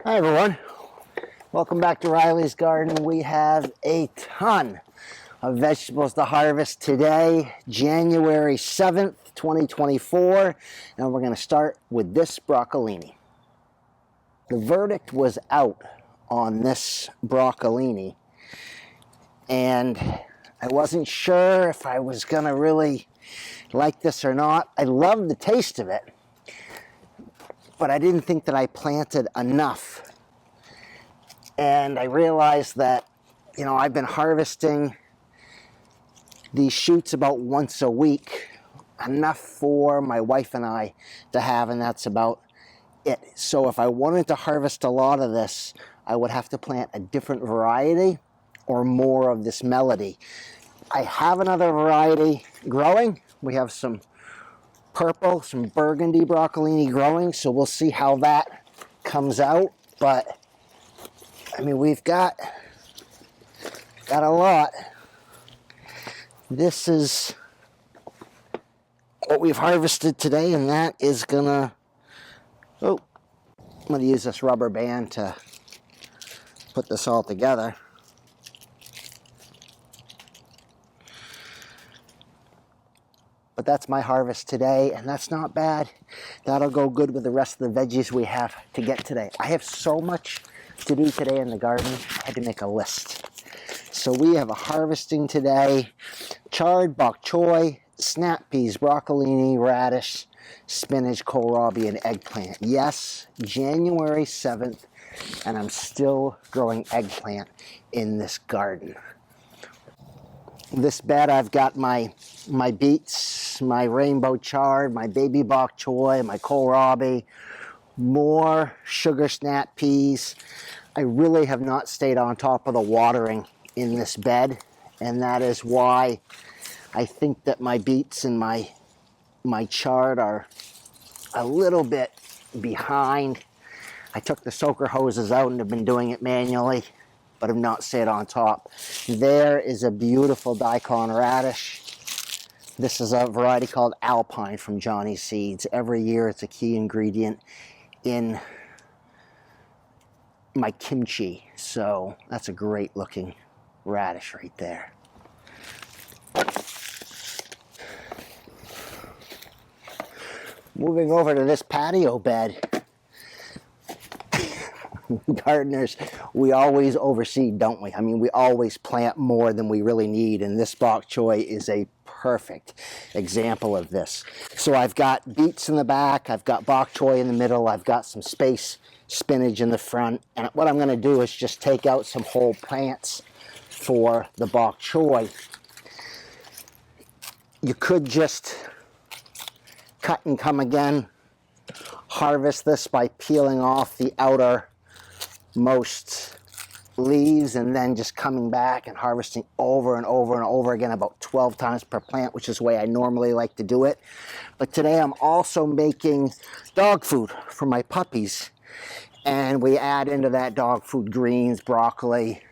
Hi everyone, welcome back to Riley's Garden. We have a ton of vegetables to harvest today, January 7th, 2024, and we're going to start with this broccolini. The verdict was out on this broccolini, and I wasn't sure if I was going to really like this or not. I love the taste of it, but I didn't think that I planted enough. And I realized that, I've been harvesting these shoots about once a week, enough for my wife and I to have, and that's about it. So if I wanted to harvest a lot of this, I would have to plant a different variety or more of this melody. I have another variety growing. We have some purple, some burgundy broccolini growing, so we'll see how that comes out. But I mean, we've got a lot. This is what we've harvested today, and that is gonna, I'm gonna use this rubber band to put this all together. But that's my harvest today, and that's not bad. That'll go good with the rest of the veggies we have to get today. I have so much to do today in the garden, I had to make a list. So we have a harvesting today: chard, bok choy, snap peas, broccolini, radish, spinach, kohlrabi, and eggplant. Yes, January 7th, and I'm still growing eggplant in this garden. This bed, I've got my beets, my rainbow chard, my baby bok choy, my kohlrabi, more sugar snap peas. I really have not stayed on top of the watering in this bed, and that is why I think that my beets and my chard are a little bit behind. I took the soaker hoses out and have been doing it manually, but have not stayed on top. There is a beautiful daikon radish. This is a variety called Alpine from Johnny's Seeds. Every year it's a key ingredient in my kimchi, so that's a great looking radish right there. Moving over to this patio bed. Gardeners, we always overseed, don't we? I mean, we always plant more than we really need, and this bok choy is a perfect example of this. So I've got beets in the back, I've got bok choy in the middle, I've got some space spinach in the front, and what I'm going to do is just take out some whole plants for the bok choy. You could just cut and come again, harvest this by peeling off the outermost leaves and then just coming back and harvesting over and over and over again, about 12 times per plant, which is the way I normally like to do it. But today I'm also making dog food for my puppies, and we add into that dog food greens, broccoli.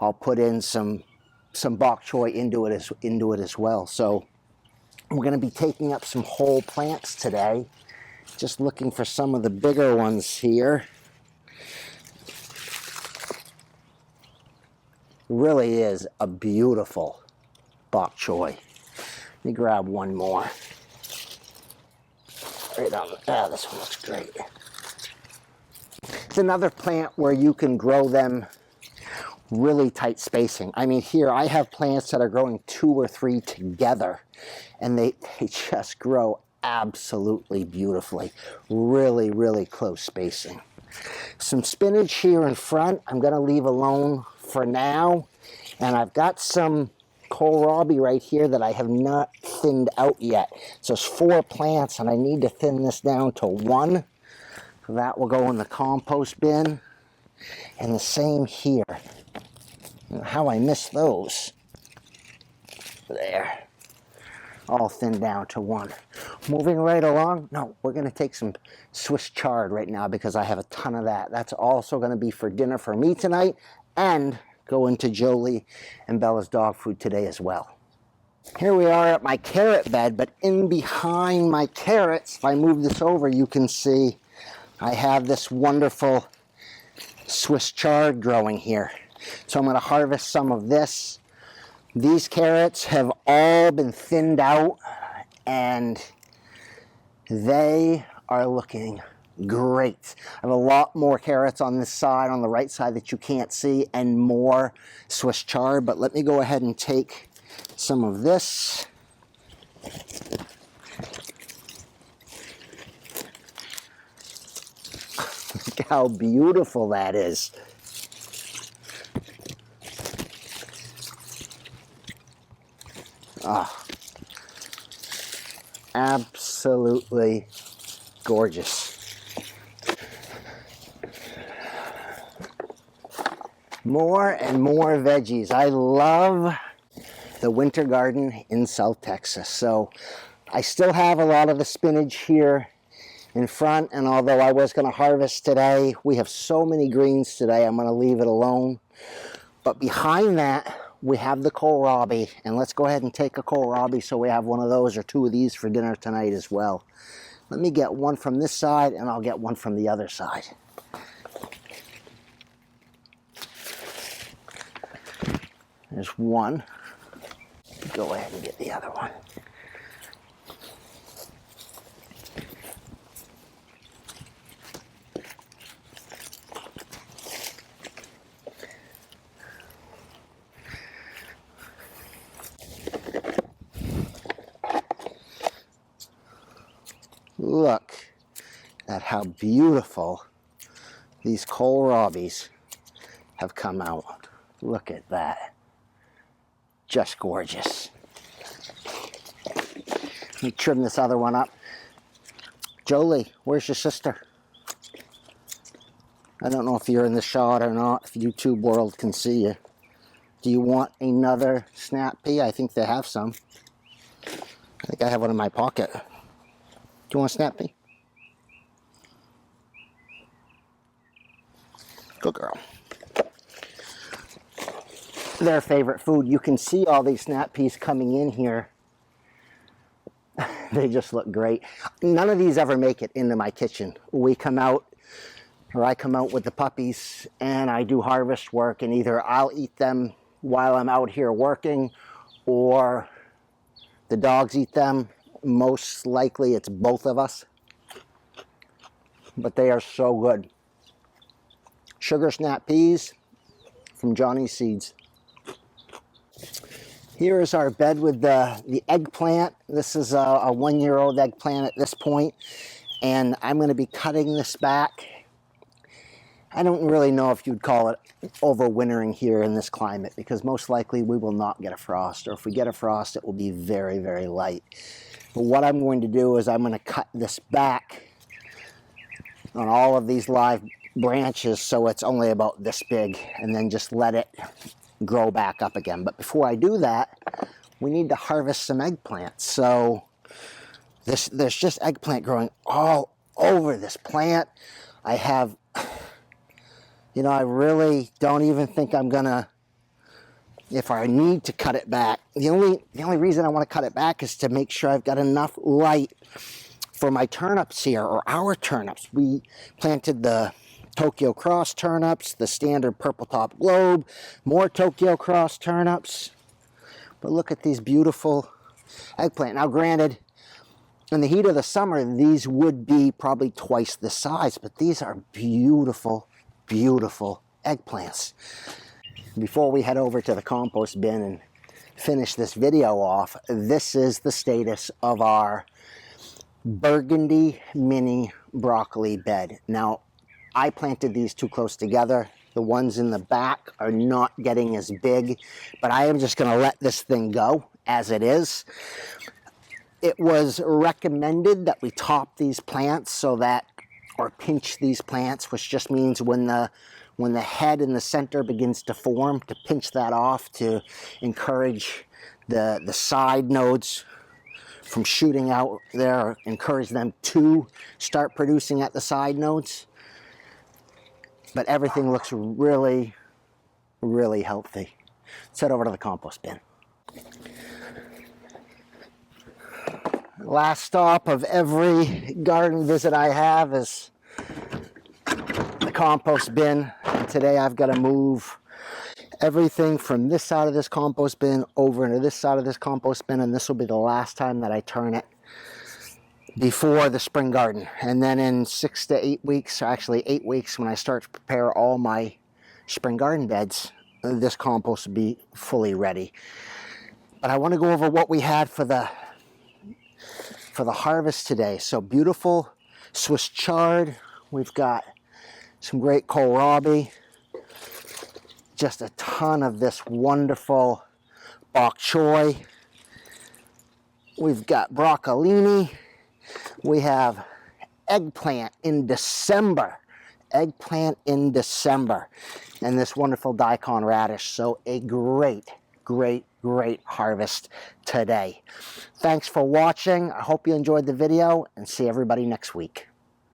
I'll put in some bok choy into it as well. So we're going to be taking up some whole plants today. Just looking for some of the bigger ones here. Really is a beautiful bok choy. Let me grab one more. Right on. This one looks great. It's another plant where you can grow them really tight spacing. I mean, here I have plants that are growing 2 or 3 together, and they just grow absolutely beautifully. Really, really close spacing. Some spinach here in front I'm going to leave alone for now, and I've got some kohlrabi right here that I have not thinned out yet. So it's 4 plants, and I need to thin this down to 1. So that will go in the compost bin, and the same here. How I miss those. There. All thinned down to 1. Moving right along. No, we're going to take some Swiss chard right now because I have a ton of that. That's also going to be for dinner for me tonight, and go into Jolie and Bella's dog food today as well. Here we are at my carrot bed, but in behind my carrots, if I move this over, you can see I have this wonderful Swiss chard growing here. So I'm going to harvest some of this. These carrots have all been thinned out and they are looking great. I have a lot more carrots on this side, on the right side, that you can't see, and more Swiss chard. But let me go ahead and take some of this. Look how beautiful that is. Ah, absolutely gorgeous. More and more veggies. I love the winter garden in South Texas. So I still have a lot of the spinach here in front, and although I was going to harvest today, we have so many greens today, I'm going to leave it alone. But behind that, we have the kohlrabi, and let's go ahead and take a kohlrabi so we have one of those or two of these for dinner tonight as well. Let me get one from this side, and I'll get one from the other side. There's one. Go ahead and get the other one. Look at how beautiful these kohlrabis have come out. Look at that. Just gorgeous. Let me trim this other one up. Jolie, where's your sister? I don't know if you're in the shot or not, if YouTube world can see you. Do you want another snap pea? I think they have some. I think I have one in my pocket. Do you want a snap pea? Good girl. Their favorite food. You can see all these snap peas coming in here. They just look great. None of these ever make it into my kitchen. We come out, or I come out with the puppies, and I do harvest work, and either I'll eat them while I'm out here working, or the dogs eat them. Most likely it's both of us. But they are so good. Sugar snap peas from Johnny's Seeds. Here is our bed with the eggplant. This is a 1-year-old eggplant at this point, and I'm going to be cutting this back. I don't really know if you'd call it overwintering here in this climate, because most likely we will not get a frost, or if we get a frost, it will be very, very light. But what I'm going to do is I'm going to cut this back on all of these live branches so it's only about this big, and then just let it grow back up again. But before I do that, we need to harvest some eggplants. So there's just eggplant growing all over this plant. I have, you know, I really don't even think I'm gonna, if I need to cut it back. The only reason I want to cut it back is to make sure I've got enough light for my turnips here, or our turnips. We planted the Tokyo Cross turnips, the standard purple top globe, more Tokyo Cross turnips. But look at these beautiful eggplant. Now granted, in the heat of the summer, these would be probably twice the size, but these are beautiful, beautiful eggplants. Before we head over to the compost bin and finish this video off, this is the status of our burgundy mini broccoli bed. Now, I planted these too close together. The ones in the back are not getting as big, but I am just going to let this thing go as it is. It was recommended that we top these plants so that, or pinch these plants, which just means when the head in the center begins to form, to pinch that off to encourage the side nodes from shooting out there, or encourage them to start producing at the side nodes. But everything looks really, really healthy. Let's head over to the compost bin. Last stop of every garden visit I have is the compost bin. And today I've got to move everything from this side of this compost bin over into this side of this compost bin, and this will be the last time that I turn it before the spring garden. And then in 6 to 8 weeks, actually 8 weeks, when I start to prepare all my spring garden beds, this compost will be fully ready. But I want to go over what we had for the harvest today. So beautiful Swiss chard. We've got some great kohlrabi. Just a ton of this wonderful bok choy. We've got broccolini. We have eggplant in December. Eggplant in December. And this wonderful daikon radish. So a great harvest today. Thanks for watching. I hope you enjoyed the video, and see everybody next week.